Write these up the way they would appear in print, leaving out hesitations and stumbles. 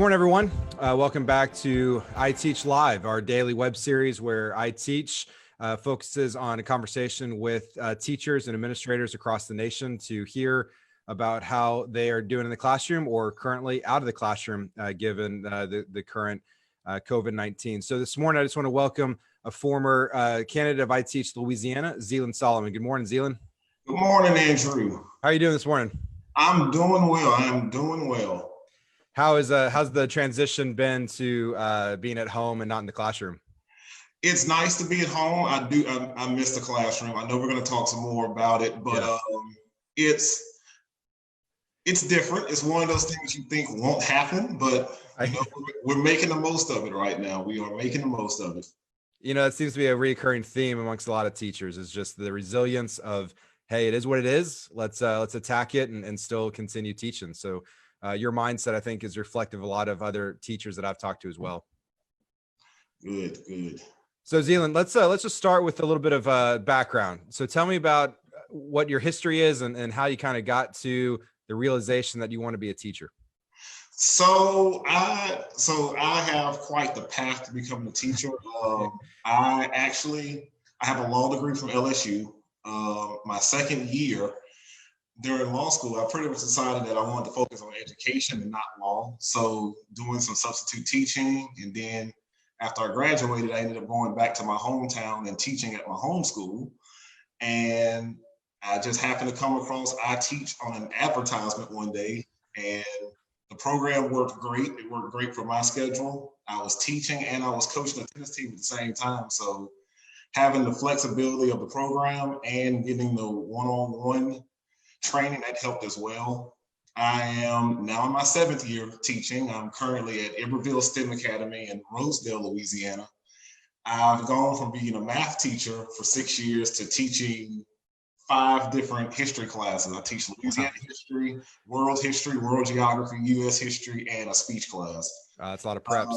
morning, everyone. Welcome back to iteach Live, our daily web series where iteach focuses on a conversation with teachers and administrators across the nation to hear about how they are doing in the classroom or currently out of the classroom, given the current COVID-19. So this morning, I just want to welcome a former candidate of iteach Louisiana, Zealon Solomon. Good morning, Zealon. Good morning, Andrew. How are you doing this morning? I'm doing well. I'm doing well. How's the transition been to being at home and not in the classroom? It's nice to be at home. I miss the classroom. I know we're going to talk some more about it, but it's different. It's one of those things you think won't happen, but we're making the most of it right now. We are making the most of it. You know, it seems to be a recurring theme amongst a lot of teachers is just the resilience of, hey, it is what it is. Let's attack it and still continue teaching. So your mindset, I think, is reflective of a lot of other teachers that I've talked to as well. Good. So Zealon, let's just start with a little bit of background. So tell me about what your history is and how you kind of got to the realization that you want to be a teacher. So I have quite the path to becoming a teacher. I have a law degree from LSU. My second year during law school, I pretty much decided that I wanted to focus on education and not law. So doing some substitute teaching, and then after I graduated, I ended up going back to my hometown and teaching at my home school. And I just happened to come across iteach on an advertisement one day, and the program worked great. It worked great for my schedule. I was teaching and I was coaching a tennis team at the same time. So having the flexibility of the program and getting the one-on-one training, that helped as well. I am now in my 7th year of teaching. I'm currently at Iberville STEM Academy in Rosedale, Louisiana. I've gone from being a math teacher for 6 years to teaching 5 different history classes. I teach Louisiana history, world geography, US history, and a speech class. That's a lot of preps.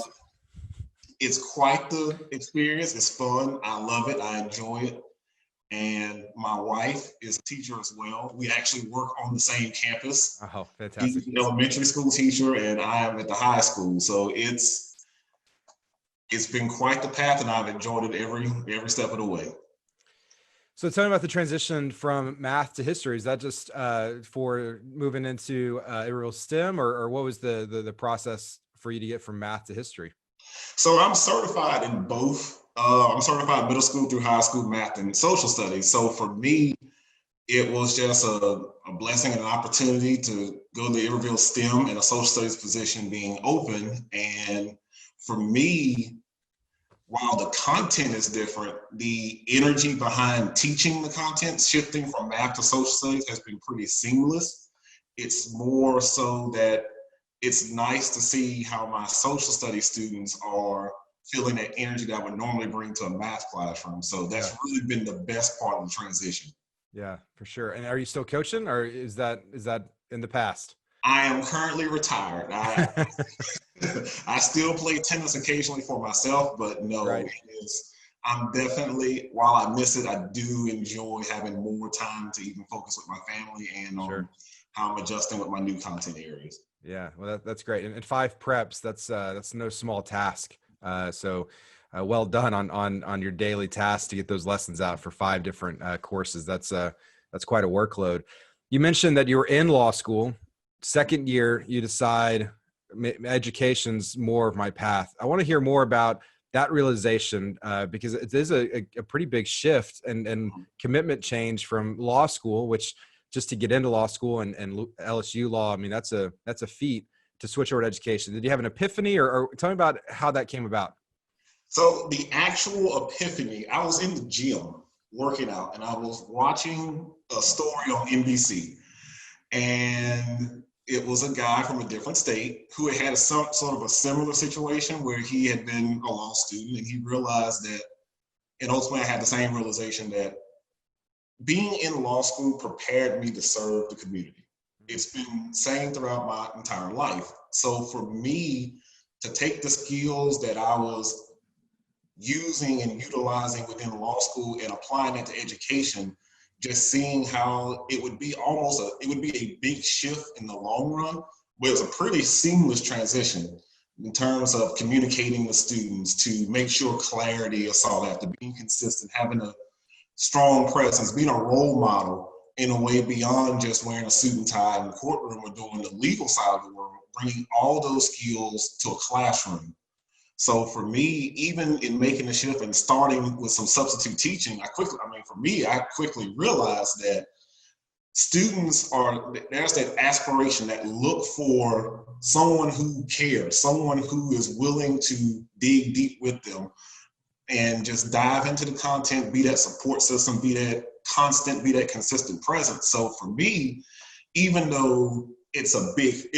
It's quite the experience. It's fun. I love it. I enjoy it. And my wife is a teacher as well. We actually work on the same campus. Oh, fantastic. She's an elementary school teacher and I am at the high school. So it's been quite the path, and I've enjoyed it every step of the way. So tell me about the transition from math to history. Is that just for moving into Iberville STEM, or what was the process for you to get from math to history? So I'm certified in both. I'm certified middle school through high school math and social studies. So for me, it was just a blessing and an opportunity to go to Iberville STEM and a social studies position being open. And for me, while the content is different, the energy behind teaching the content, shifting from math to social studies, has been pretty seamless. It's more so that it's nice to see how my social studies students are feeling that energy that I would normally bring to a math classroom. So that's really been the best part of the transition. Yeah, for sure. And are you still coaching, or is that in the past? I am currently retired. I still play tennis occasionally for myself, but no, right. I'm definitely, while I miss it, I do enjoy having more time to even focus with my family and on how I'm adjusting with my new content areas. Yeah, well, that's great. And 5 preps, that's no small task. So well done on your daily task to get those lessons out for 5 different courses. That's quite a workload. You mentioned that you were in law school. Second year, you decide education's more of my path. I want to hear more about that realization because it is a pretty big shift and commitment change from law school, which just to get into law school and LSU law, I mean, that's a feat to switch over to education. Did you have an epiphany, or tell me about how that came about? So the actual epiphany, I was in the gym working out and I was watching a story on NBC, and it was a guy from a different state who had sort of a similar situation where he had been a law student, and he realized that, and ultimately I had the same realization that being in law school prepared me to serve the community. It's been same throughout my entire life. So for me to take the skills that I was using and utilizing within law school and applying it to education, just seeing how it would be a big shift in the long run, but it's a pretty seamless transition. in terms of communicating with students, to make sure clarity is sought after, being consistent, having a strong presence, being a role model in a way beyond just wearing a suit and tie in the courtroom or doing the legal side of the world, bringing all those skills to a classroom. So for me, even in making the shift and starting with some substitute teaching, I quickly realized that there's that aspiration, that look for someone who cares, someone who is willing to dig deep with them and just dive into the content, be that support system, be that consistent presence. So for me, even though it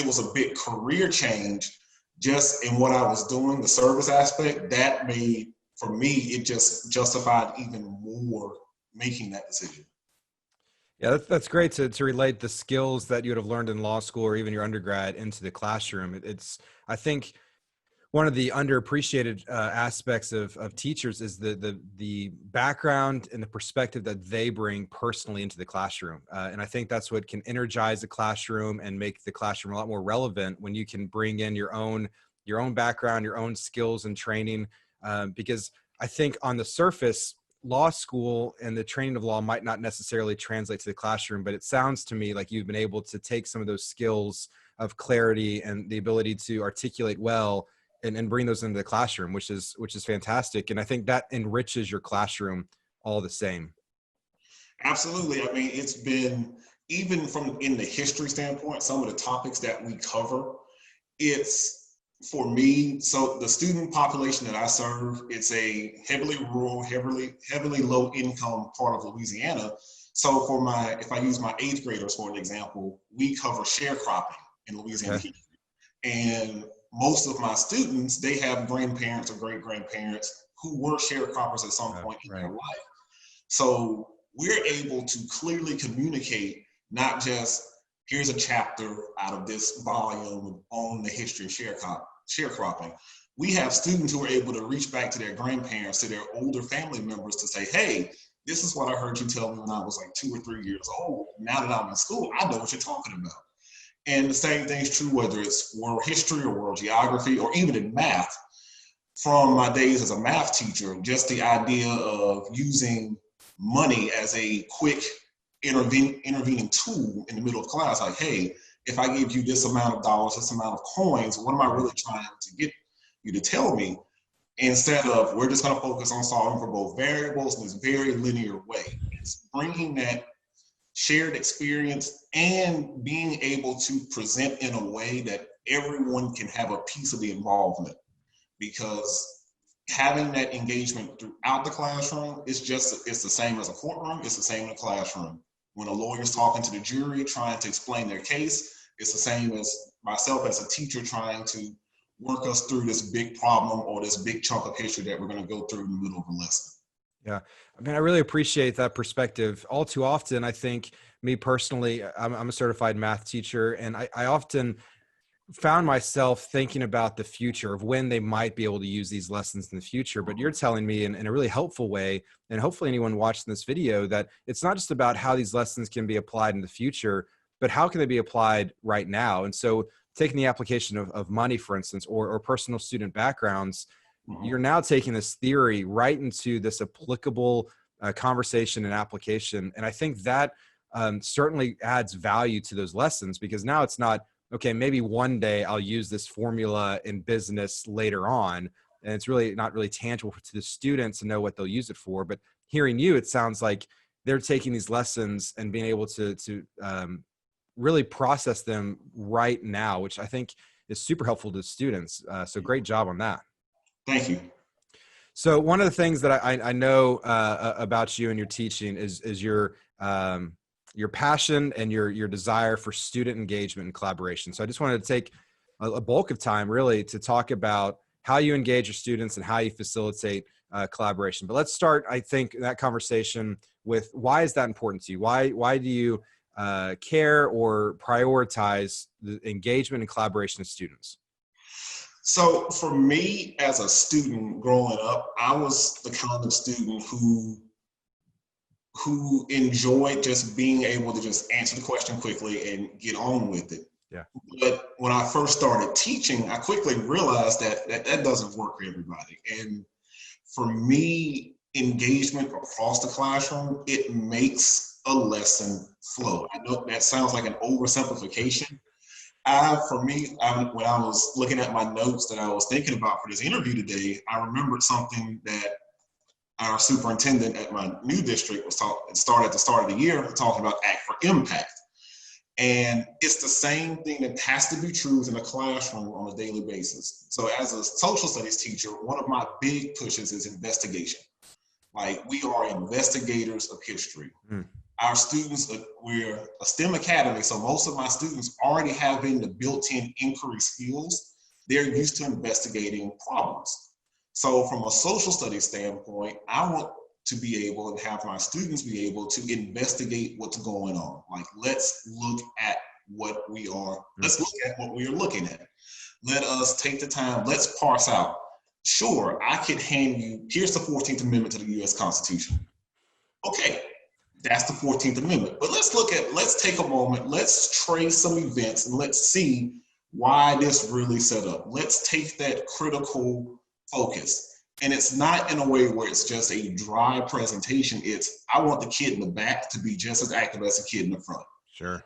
was a big career change, just in what I was doing, the service aspect, that made, for me, it just justified even more making that decision. Yeah, that's great to relate the skills that you would have learned in law school or even your undergrad into the classroom. I think one of the underappreciated aspects of teachers is the background and the perspective that they bring personally into the classroom. And I think that's what can energize the classroom and make the classroom a lot more relevant when you can bring in your own background, your own skills and training. Because I think on the surface, law school and the training of law might not necessarily translate to the classroom, but it sounds to me like you've been able to take some of those skills of clarity and the ability to articulate well and bring those into the classroom, which is fantastic. And I think that enriches your classroom all the same. Absolutely. I mean, it's been, even from in the history standpoint, some of the topics that we cover, it's, for me, so the student population that I serve, it's a heavily rural, heavily low income part of Louisiana. So if I use my 8th graders for an example, we cover sharecropping in Louisiana. Okay. And most of my students, they have grandparents or great grandparents who were sharecroppers at some point in their life. So we're able to clearly communicate, not just here's a chapter out of this volume on the history of sharecropping. We have students who are able to reach back to their grandparents, to their older family members, to say, hey, this is what I heard you tell me when I was like 2 or 3 years old. Now that I'm in school, I know what you're talking about. And the same thing's true whether it's world history or world geography or even in math. From my days as a math teacher, just the idea of using money as a quick intervening tool in the middle of class, like, hey, if I give you this amount of dollars, this amount of coins, what am I really trying to get you to tell me? Instead of, we're just going to focus on solving for both variables in this very linear way. It's bringing that shared experience and being able to present in a way that everyone can have a piece of the involvement. Because having that engagement throughout the classroom, it's the same as a courtroom, it's the same in a classroom. When a lawyer's talking to the jury, trying to explain their case, it's the same as myself as a teacher trying to work us through this big problem or this big chunk of history that we're going to go through in the middle of a lesson. Yeah. I mean, I really appreciate that perspective. All too often, I think, me personally, I'm a certified math teacher, and I often found myself thinking about the future of when they might be able to use these lessons in the future. But you're telling me in a really helpful way, and hopefully anyone watching this video, that it's not just about how these lessons can be applied in the future, but how can they be applied right now? And so taking the application of money, for instance, or personal student backgrounds, you're now taking this theory right into this applicable conversation and application. And I think that certainly adds value to those lessons, because now it's not, okay, maybe one day I'll use this formula in business later on. And it's really not really tangible to the students to know what they'll use it for. But hearing you, it sounds like they're taking these lessons and being able to really process them right now, which I think is super helpful to students. So great job on that. Thank you. So one of the things that I know about you and your teaching is your passion and your desire for student engagement and collaboration. So I just wanted to take a bulk of time really to talk about how you engage your students and how you facilitate collaboration. But let's start, I think, that conversation with, why is that important to you? Why do you care or prioritize the engagement and collaboration of students? So for me as a student growing up, I was the kind of student who enjoyed just being able to just answer the question quickly and get on with it. Yeah. But when I first started teaching, I quickly realized that doesn't work for everybody. And for me, engagement across the classroom, it makes a lesson flow. I know that sounds like an oversimplification. When I was looking at my notes that I was thinking about for this interview today, I remembered something that our superintendent at my new district was started at the start of the year, talking about act for impact. And it's the same thing that has to be true in a classroom on a daily basis. So as a social studies teacher, one of my big pushes is investigation. Like, we are investigators of history. Our students, we're a STEM academy, so most of my students already have the built-in inquiry skills. They're used to investigating problems. So from a social studies standpoint, I want to be able and have my students be able to investigate what's going on. Like, let's look at what we are looking at. Let us take the time, let's parse out. Sure, I could hand you, here's the 14th Amendment to the US Constitution. Okay, that's the 14th Amendment. But let's take a moment, let's trace some events, and let's see why this really set up. Let's take that critical focus. And it's not in a way where it's just a dry presentation. It's, I want the kid in the back to be just as active as the kid in the front. Sure.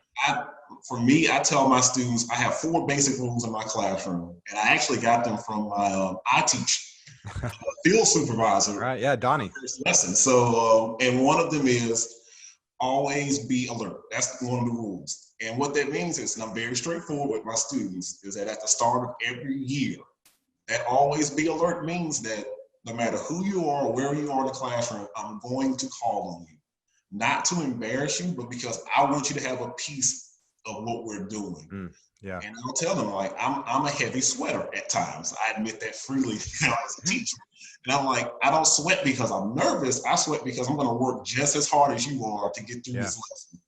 For me, I tell my students, I have 4 basic rules in my classroom, and I actually got them from my iteach field supervisor. Right. Yeah, Donnie. First lesson. So, and one of them is always be alert. That's one of the rules. And what that means is, and I'm very straightforward with my students, is that at the start of every year, that always be alert means that no matter who you are or where you are in the classroom, I'm going to call on you. Not to embarrass you, but because I want you to have a piece of what we're doing. Yeah. And I'll tell them, like, I'm a heavy sweater at times. I admit that freely, as a teacher. And I'm like, I don't sweat because I'm nervous. I sweat because I'm going to work just as hard as you are to get through this lesson.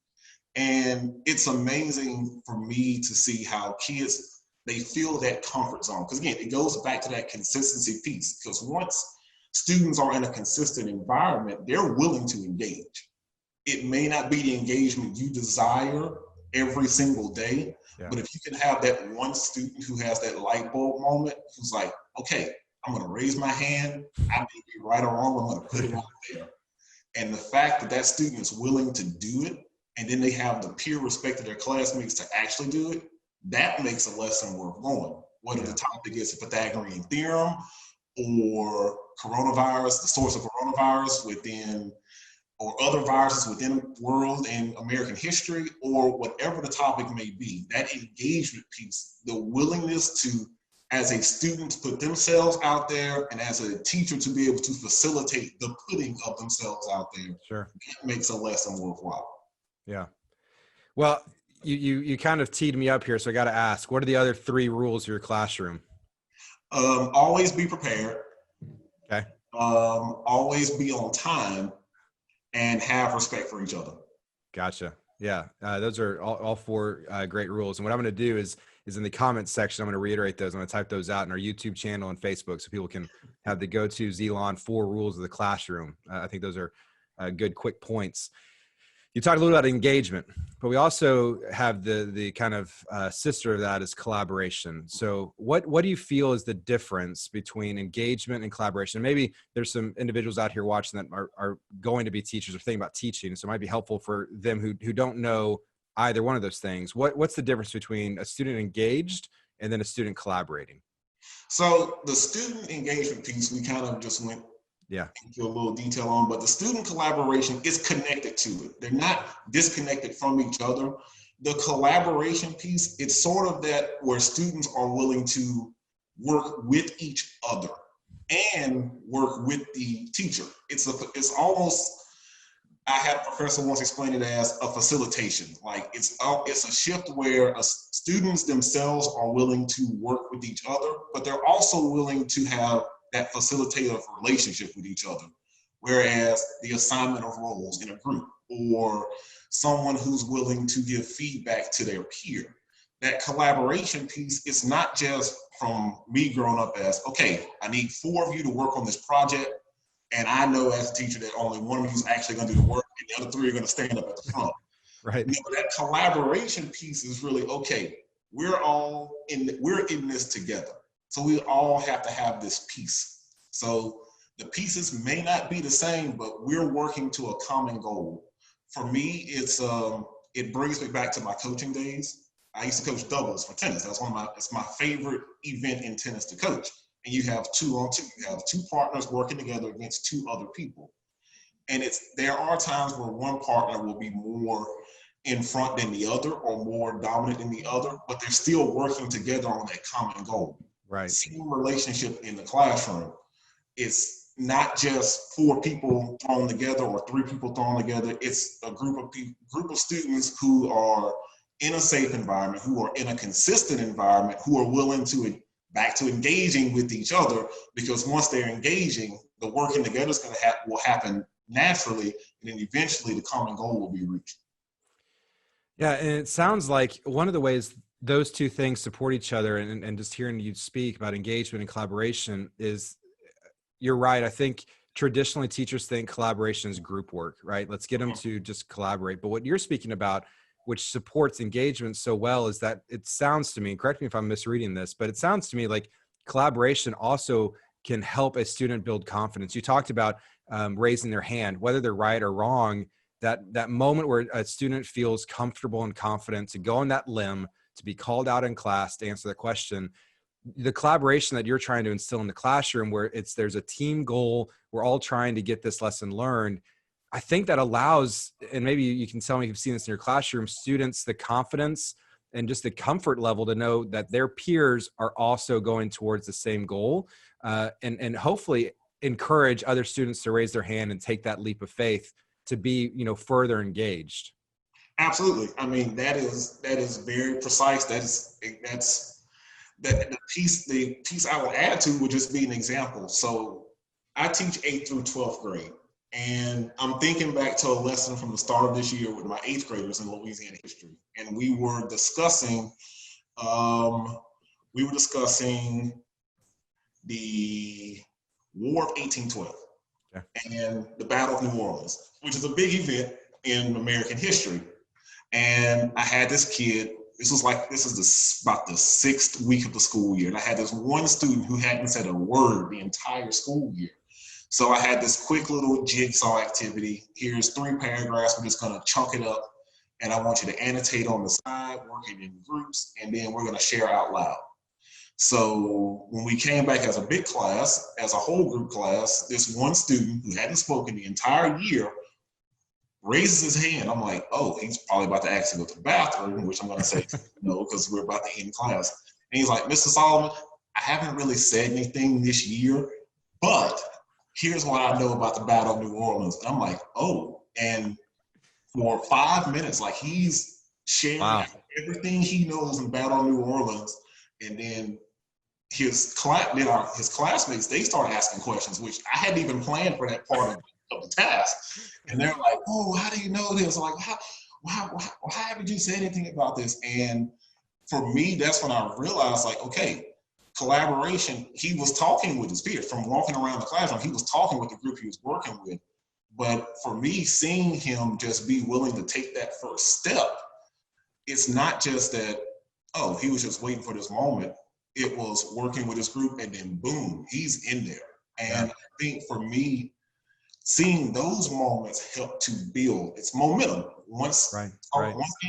And it's amazing for me to see how kids, they feel that comfort zone. Because again, it goes back to that consistency piece. Because once students are in a consistent environment, they're willing to engage. It may not be the engagement you desire every single day, but if you can have that one student who has that light bulb moment, who's like, okay, I'm gonna raise my hand, I may be right or wrong, I'm gonna put it out there. And the fact that that student is willing to do it, and then they have the peer respect of their classmates to actually do it, that makes a lesson worth going. Whether the topic is the Pythagorean theorem or coronavirus, the source of coronavirus within, or other viruses within the world and American history, or whatever the topic may be, that engagement piece, the willingness to, as a student, to put themselves out there, and as a teacher to be able to facilitate the putting of themselves out there, that makes a lesson worthwhile. Yeah. Well, you kind of teed me up here, so I got to ask, what are the other 3 rules of your classroom? Always be prepared. Okay. Always be on time, and have respect for each other. Gotcha. Yeah. Those are all 4 great rules. And what I'm going to do is in the comments section, I'm going to reiterate those. I'm going to type those out in our YouTube channel and Facebook so people can have the go-to Zealon 4 rules of the classroom. I think those are good, quick points. You talked a little about engagement, but we also have the kind of sister of that is collaboration. So what do you feel is the difference between engagement and collaboration? And maybe there's some individuals out here watching that are going to be teachers or thinking about teaching. So it might be helpful for them who don't know either one of those things. What's the difference between a student engaged and then a student collaborating? So the student engagement piece, we kind of just went into a little detail on, but the student collaboration is connected to it. They're not disconnected from each other. The collaboration piece, it's sort of that where students are willing to work with each other and work with the teacher. It's almost, I had a professor once explain it as a facilitation. Like, it's a shift where students themselves are willing to work with each other, but they're also willing to have that facilitative relationship with each other. Whereas the assignment of roles in a group, or someone who's willing to give feedback to their peer. That collaboration piece is not just from me growing up as, okay, I need 4 of you to work on this project, and I know as a teacher that only one of you is actually going to do the work, and the other 3 are going to stand up at the front. Right. You know, that collaboration piece is really, okay, we're in this together. So we all have to have this piece. So the pieces may not be the same, but we're working to a common goal. For me, it brings me back to my coaching days. I used to coach doubles for tennis. It's my favorite event in tennis to coach. And you have 2-on-2. You have two partners working together against two other people. And there are times where one partner will be more in front than the other or more dominant than the other, but they're still working together on that common goal. Right. Same relationship in the classroom. It's not just 4 people thrown together or 3 people thrown together. It's a group of students who are in a safe environment, who are in a consistent environment, who are willing to back to engaging with each other, because once they're engaging, the working together will happen naturally, and then eventually the common goal will be reached. Yeah, and it sounds like one of the ways those two things support each other, and just hearing you speak about engagement and collaboration is, you're right. I think traditionally teachers think collaboration is group work, right? Let's get them to just collaborate. But what you're speaking about, which supports engagement so well, is that it sounds to me, correct me if I'm misreading this, but it sounds to me like collaboration also can help a student build confidence. You talked about raising their hand, whether they're right or wrong. That moment where a student feels comfortable and confident to go on that limb, to be called out in class to answer the question, the collaboration that you're trying to instill in the classroom, where there's a team goal, we're all trying to get this lesson learned. I think that allows, and maybe you can tell me if you've seen this in your classroom, students the confidence and just the comfort level to know that their peers are also going towards the same goal, and hopefully encourage other students to raise their hand and take that leap of faith to be, further engaged. Absolutely. I mean, that is very precise. The piece I will add to would just be an example. So I teach 8th through 12th grade, and I'm thinking back to a lesson from the start of this year with my 8th graders in Louisiana history, and we were discussing the War of 1812. Okay. And the Battle of New Orleans, which is a big event in American history. And I had this kid, this is about the 6th week of the school year. And I had this one student who hadn't said a word the entire school year. So I had this quick little jigsaw activity. Here's 3 paragraphs. We're just going to chunk it up. And I want you to annotate on the side, working in groups, and then we're going to share out loud. So when we came back as a big class, as a whole group class, this one student who hadn't spoken the entire year raises his hand. I'm like, oh, he's probably about to ask to go to the bathroom, which I'm going to say no, because we're about to end class. And he's like, Mr. Solomon, I haven't really said anything this year, but here's what I know about the Battle of New Orleans. And I'm like, oh, and for 5 minutes, like he's sharing everything he knows in Battle of New Orleans. And then his classmates, they start asking questions, which I hadn't even planned for that part of the task. And they're like, oh, how do you know this? I'm like, how haven't you said anything about this? And for me, that's when I realized, like, okay, collaboration, he was talking with his peers. From walking around the classroom, he was talking with the group he was working with. But for me, seeing him just be willing to take that first step, it's not just that, oh, he was just waiting for this moment. It was working with his group, and then boom, he's in there. And I think for me, seeing those moments help to build. It's momentum. Once the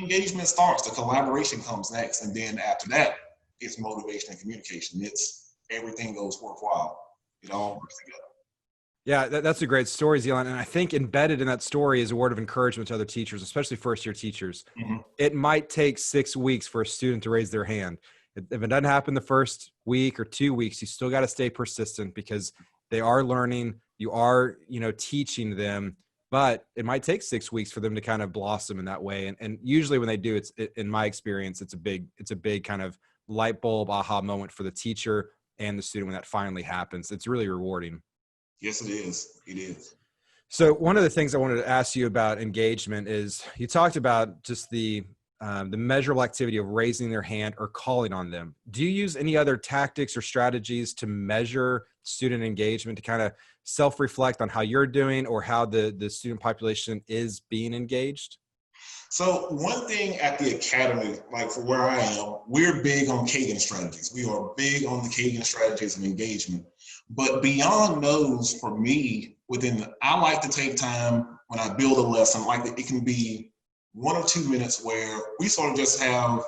engagement starts, the collaboration comes next. And then after that, it's motivation and communication. It's everything goes worthwhile. It all works together. Yeah, that's a great story, Zealon. And I think embedded in that story is a word of encouragement to other teachers, especially first-year teachers. Mm-hmm. It might take 6 weeks for a student to raise their hand. If it doesn't happen the first week or 2 weeks, you still got to stay persistent, because they are learning. You are, teaching them, but it might take 6 weeks for them to kind of blossom in that way. And usually when they do, in my experience, it's a big kind of light bulb aha moment for the teacher and the student when that finally happens. It's really rewarding. Yes, it is. It is. So one of the things I wanted to ask you about engagement is, you talked about just the measurable activity of raising their hand or calling on them. Do you use any other tactics or strategies to measure student engagement, to kind of self-reflect on how you're doing or how the student population is being engaged? So one thing at the academy, like for where I am, we're big on Kagan strategies. We are big on the Kagan strategies of engagement. But beyond those, for me, I like to take time when I build a lesson, like it can be 1 or 2 minutes where we sort of just have,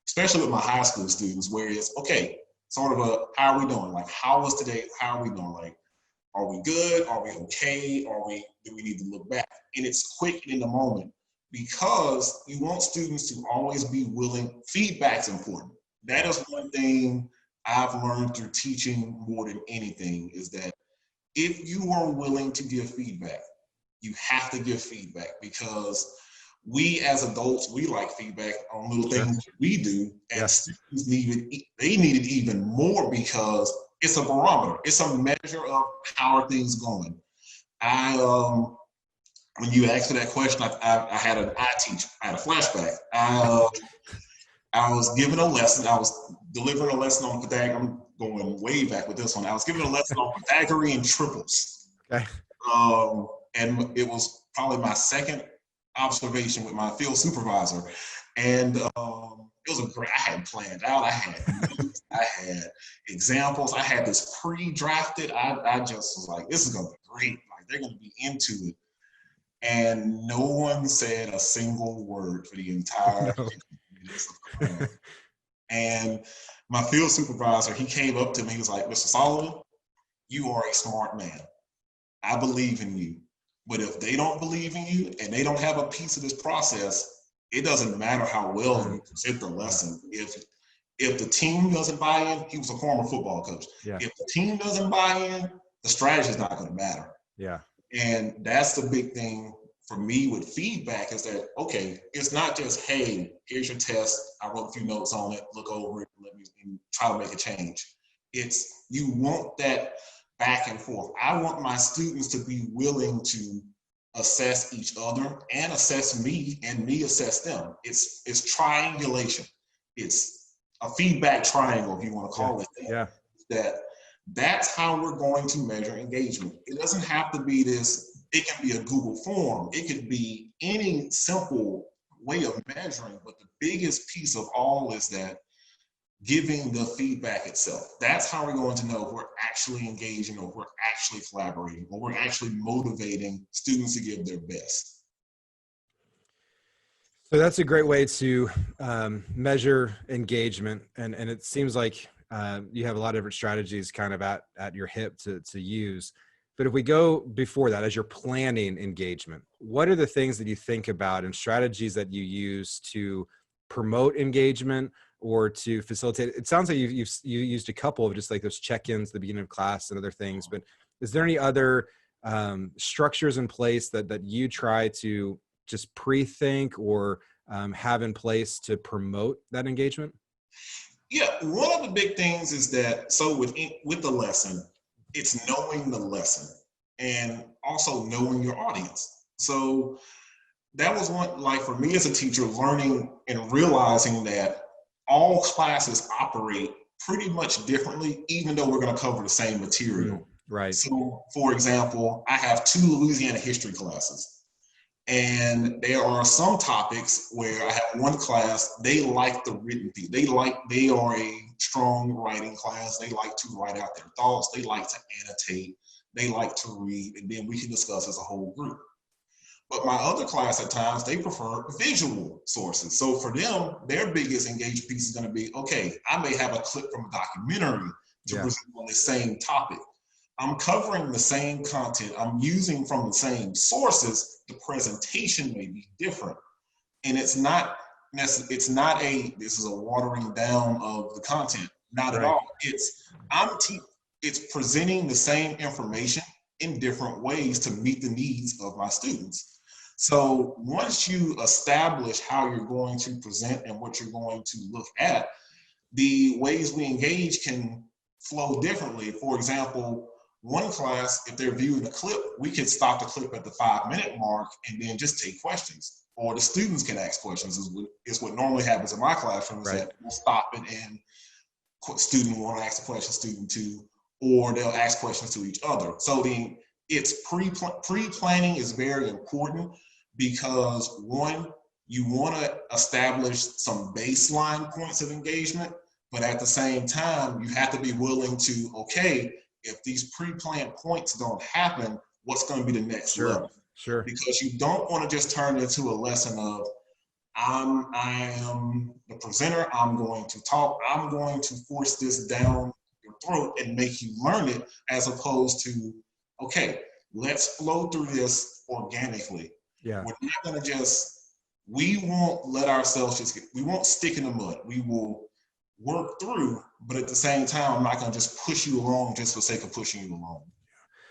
especially with my high school students, where it's, okay, sort of how are we doing? Like, how was today? How are we doing? Like, are we good? Are we okay? Do we need to look back? And it's quick and in the moment, because you want students to always be willing. Feedback's important. That is one thing I've learned through teaching more than anything, is that if you are willing to give feedback, you have to give feedback, because we as adults, we like feedback on little things that we do, and students need it even more, because it's a barometer. It's a measure of how are things going. When you asked me that question, I had an iteach. I had a flashback. I was giving a lesson. I was delivering a lesson on Pythagorean. I'm going way back with this one. I was giving a lesson on Pythagorean triples. Okay. And it was probably my second observation with my field supervisor. And it was I had planned out. I had notes, I had examples. I had this pre-drafted. I just was like, this is going to be great. Like, they're going to be into it. And no one said a single word for the entire minutes of the class. And my field supervisor, he came up to me, he was like, Mr. Solomon, you are a smart man. I believe in you. But if they don't believe in you and they don't have a piece of this process, it doesn't matter how well you present the lesson. If the team doesn't buy in, he was a former football coach. Yeah. If the team doesn't buy in, the strategy is not going to matter. Yeah. And that's the big thing for me with feedback, is that, okay, it's not just, hey, here's your test. I wrote a few notes on it, look over it, and try to make a change. It's, you want that back and forth. I want my students to be willing to assess each other and assess me, and me assess them. It's triangulation. It's a feedback triangle, if you want to call it that. Yeah. That's how we're going to measure engagement. It doesn't have to be this, it can be a Google form. It could be any simple way of measuring, but the biggest piece of all is that giving the feedback itself. That's how we're going to know if we're actually engaging, or if we're actually collaborating, or we're actually motivating students to give their best. So that's a great way to measure engagement. And it seems like you have a lot of different strategies kind of at your hip to use. But if we go before that, as you're planning engagement, what are the things that you think about and strategies that you use to promote engagement or to facilitate? It sounds like you used a couple of just like those check-ins at the beginning of class and other things, but is there any other structures in place that you try to just pre-think or have in place to promote that engagement? Yeah, one of the big things is that, so with the lesson, it's knowing the lesson and also knowing your audience. So that was one, like for me as a teacher, learning and realizing that all classes operate pretty much differently, even though we're going to cover the same material. Right. So for example, I have 2 Louisiana history classes. And there are some topics where I have one class, they like the written piece. They are a strong writing class. They like to write out their thoughts. They like to annotate. They like to read, and then we can discuss as a whole group. But my other class at times, they prefer visual sources. So for them, their biggest engaged piece is going to be, okay, I may have a clip from a documentary to present on the same topic. I'm covering the same content. I'm using from the same sources. The presentation may be different. And it's not this is a watering down of the content. Not at all. It's presenting the same information in different ways to meet the needs of my students. So once you establish how you're going to present and what you're going to look at, the ways we engage can flow differently. For example, one class, if they're viewing a clip, we can stop the clip at the 5-minute mark and then just take questions. Or the students can ask questions, is what normally happens in my classroom, is that we'll stop it and student 1 will ask a question, student 2, or they'll ask questions to each other. So it's pre-planning is very important, because 1, You want to establish some baseline points of engagement, but at the same time, you have to be willing to, okay, if these pre-planned points don't happen, what's going to be the next level? Sure. Because you don't want to just turn it into a lesson of, I am the presenter, I'm going to talk, I'm going to force this down your throat and make you learn it, as opposed to, okay, let's flow through this organically. Yeah. We're not going to we won't let ourselves we won't stick in the mud. We will work through, but at the same time, I'm not going to just push you along just for the sake of pushing you along.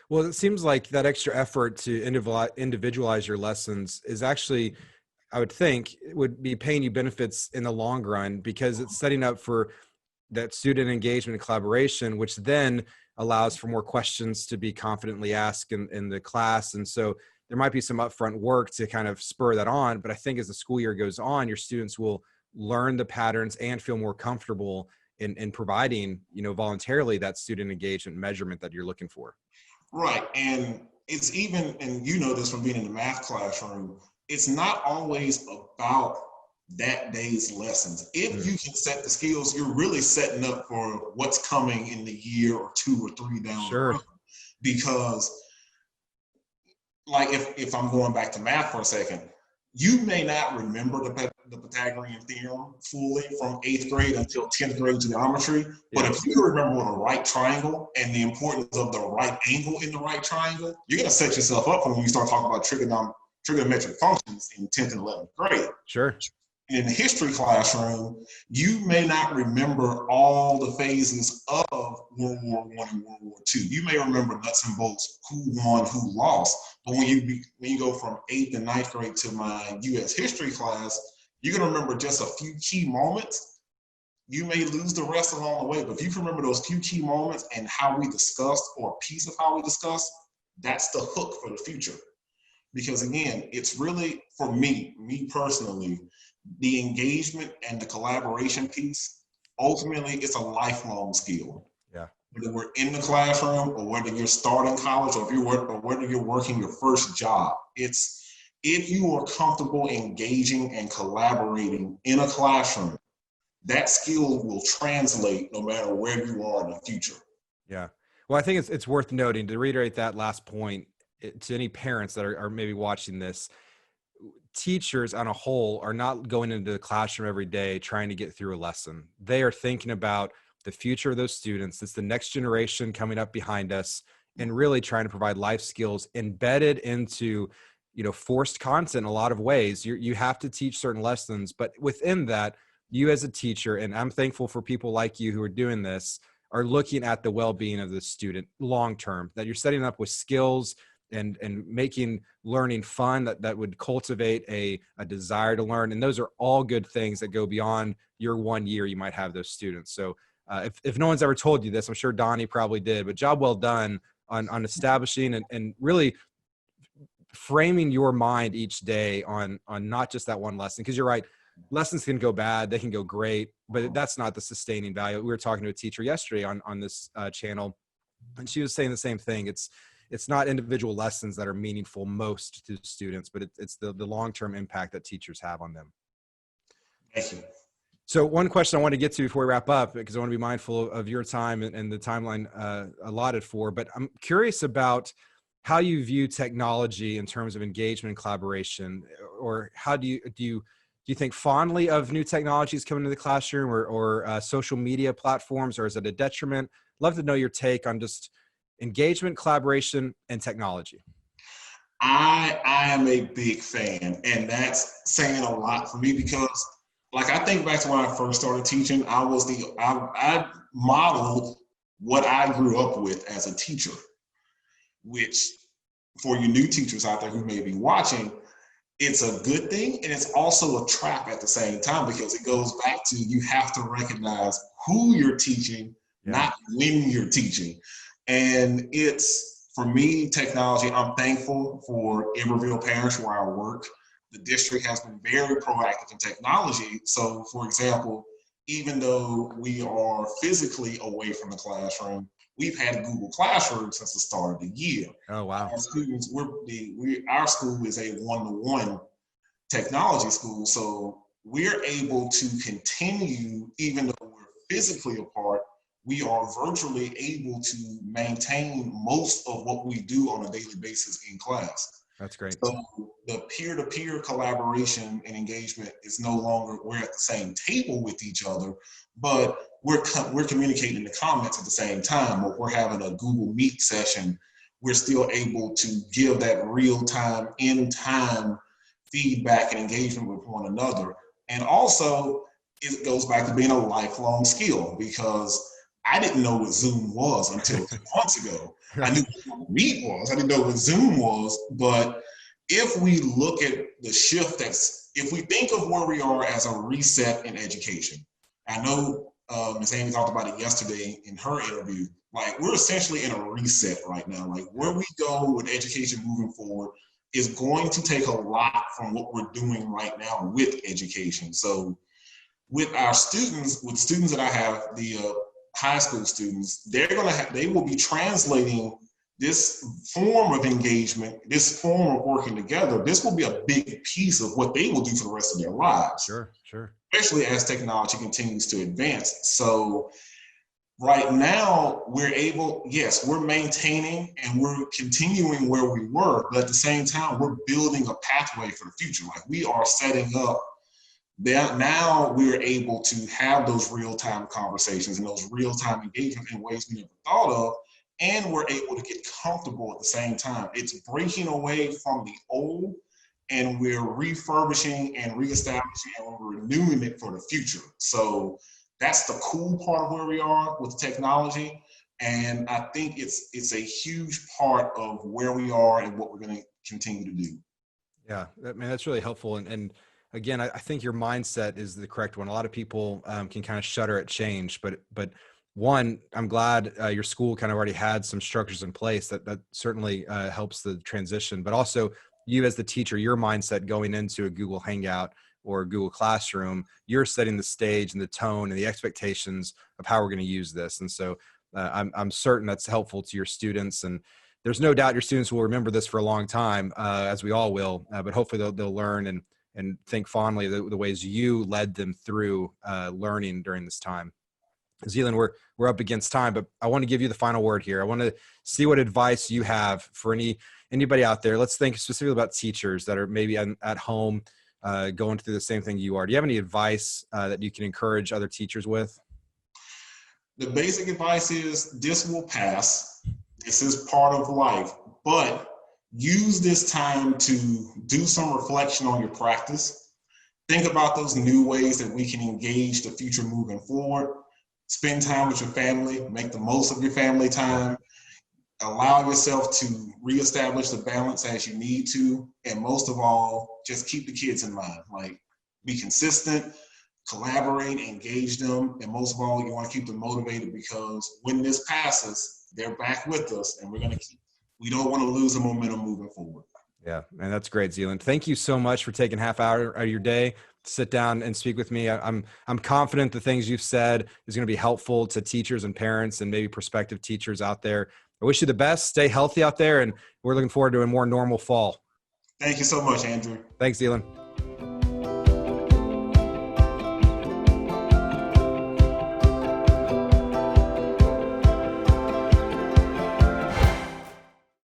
Well, it seems like that extra effort to individualize your lessons is actually, I would think, it would be paying you benefits in the long run, because it's setting up for that student engagement and collaboration, which then allows for more questions to be confidently asked in the class. And so there might be some upfront work to kind of spur that on. But I think as the school year goes on, your students will learn the patterns and feel more comfortable in providing, voluntarily that student engagement measurement that you're looking for. Right. And it's even, and you know this from being in the math classroom, it's not always about that day's lessons. If you can set the skills, you're really setting up for what's coming in the year or 2 or 3 down the road. Because, like, if I'm going back to math for a second, you may not remember the Pythagorean theorem fully from 8th grade until 10th grade geometry. But if you remember what a right triangle and the importance of the right angle in the right triangle, you're going to set yourself up for when you start talking about trigonometric functions in 10th and 11th grade. Sure. In the history classroom, you may not remember all the phases of World War I and World War II. You may remember nuts and bolts, who won, who lost. But when you go from 8th and 9th grade to my U.S. history class, you're going to remember just a few key moments. You may lose the rest along the way, but if you can remember those few key moments and how we discussed, or a piece of how we discussed, that's the hook for the future. Because again, it's really, for me personally, the engagement and the collaboration piece, ultimately, it's a lifelong skill. Yeah. Whether we're in the classroom or whether you're starting college or whether you're working your first job, it's, if you are comfortable engaging and collaborating in a classroom, that skill will translate no matter where you are in the future. Yeah. Well, I think it's worth noting, to reiterate that last point, to any parents that are maybe watching this, teachers on a whole are not going into the classroom every day trying to get through a lesson. They are thinking about the future of those students. It's the next generation coming up behind us, and really trying to provide life skills embedded into, forced content in a lot of ways. You have to teach certain lessons, but within that, you as a teacher, and I'm thankful for people like you who are doing this, are looking at the well-being of the student long-term, that you're setting up with skills and making learning fun that would cultivate a desire to learn. And those are all good things that go beyond your 1 year you might have those students. So if no one's ever told you this, I'm sure Donnie probably did, but job well done on establishing and really framing your mind each day on not just that one lesson. Because you're right, lessons can go bad, they can go great, but that's not the sustaining value. We were talking to a teacher yesterday on this channel, and she was saying the same thing. It's not individual lessons that are meaningful most to students, but it's the long-term impact that teachers have on them. Thank you. So one question I want to get to before we wrap up, because I want to be mindful of your time and the timeline allotted for, but I'm curious about how you view technology in terms of engagement and collaboration, or how do you think fondly of new technologies coming into the classroom, or social media platforms, or is it a detriment? Love to know your take on just engagement, collaboration, and technology. I am a big fan, and that's saying a lot for me, because, like, I think back to when I first started teaching, I modeled what I grew up with as a teacher, which, for you new teachers out there who may be watching, it's a good thing, and it's also a trap at the same time, because it goes back to, you have to recognize who you're teaching, not when you're teaching. And it's, for me, technology, I'm thankful for Iberville Parish, where I work. The district has been very proactive in technology. So, for example, even though we are physically away from the classroom, we've had Google Classroom since the start of the year. Oh, wow. Our students, our school is a one-to-one technology school. So we're able to continue, even though we're physically apart, we are virtually able to maintain most of what we do on a daily basis in class. That's great. So the peer-to-peer collaboration and engagement is no longer, we're at the same table with each other, but we're communicating in the comments at the same time, or we're having a Google Meet session. We're still able to give that real-time, in-time feedback and engagement with one another. And also, it goes back to being a lifelong skill, because I didn't know what Zoom was until 2 months ago. I knew what Meet was. I didn't know what Zoom was. But if we look at the shift if we think of where we are as a reset in education, I know Ms. Amy talked about it yesterday in her interview. Like, we're essentially in a reset right now. Like, where we go with education moving forward is going to take a lot from what we're doing right now with education. So with our students, with students that I have, the high school students, they will be translating this form of engagement, this form of working together. This will be a big piece of what they will do for the rest of their lives. Sure. Especially as technology continues to advance. So right now, we're maintaining and we're continuing where we were, but at the same time, we're building a pathway for the future. Like, we are setting up that now we're able to have those real-time conversations and those real-time engagement in ways we never thought of, and we're able to get comfortable at the same time. It's breaking away from the old, and we're refurbishing and reestablishing and we're renewing it for the future. So that's the cool part of where we are with technology. And I think it's a huge part of where we are and what we're going to continue to do. Yeah, I mean, that's really helpful. And again, I think your mindset is the correct one. A lot of people can kind of shudder at change, but one, I'm glad your school kind of already had some structures in place that certainly helps the transition. But also, you as the teacher, your mindset going into a Google Hangout or Google Classroom, you're setting the stage and the tone and the expectations of how we're going to use this. And so I'm certain that's helpful to your students. And there's no doubt your students will remember this for a long time, as we all will. But hopefully they'll learn and think fondly of the ways you led them through learning during this time. Zealon, we're up against time, but I want to give you the final word here. I want to see what advice you have for anybody out there. Let's think specifically about teachers that are maybe at home going through the same thing you are. Do you have any advice that you can encourage other teachers with? The basic advice is this will pass. This is part of life, but use this time to do some reflection on your practice. Think about those new ways that we can engage the future moving forward. Spend time with your family, make the most of your family time, allow yourself to reestablish the balance as you need to, and most of all, just keep the kids in mind. Like, be consistent, collaborate, engage them, and most of all, you want to keep them motivated, because when this passes, they're back with us, and we don't want to lose the momentum moving forward. Yeah, and that's great, Zealon. Thank you so much for taking half hour of your day to sit down and speak with me. I'm confident the things you've said is going to be helpful to teachers and parents and maybe prospective teachers out there. I wish you the best. Stay healthy out there, and we're looking forward to a more normal fall. Thank you so much, Andrew. Thanks, Zealon.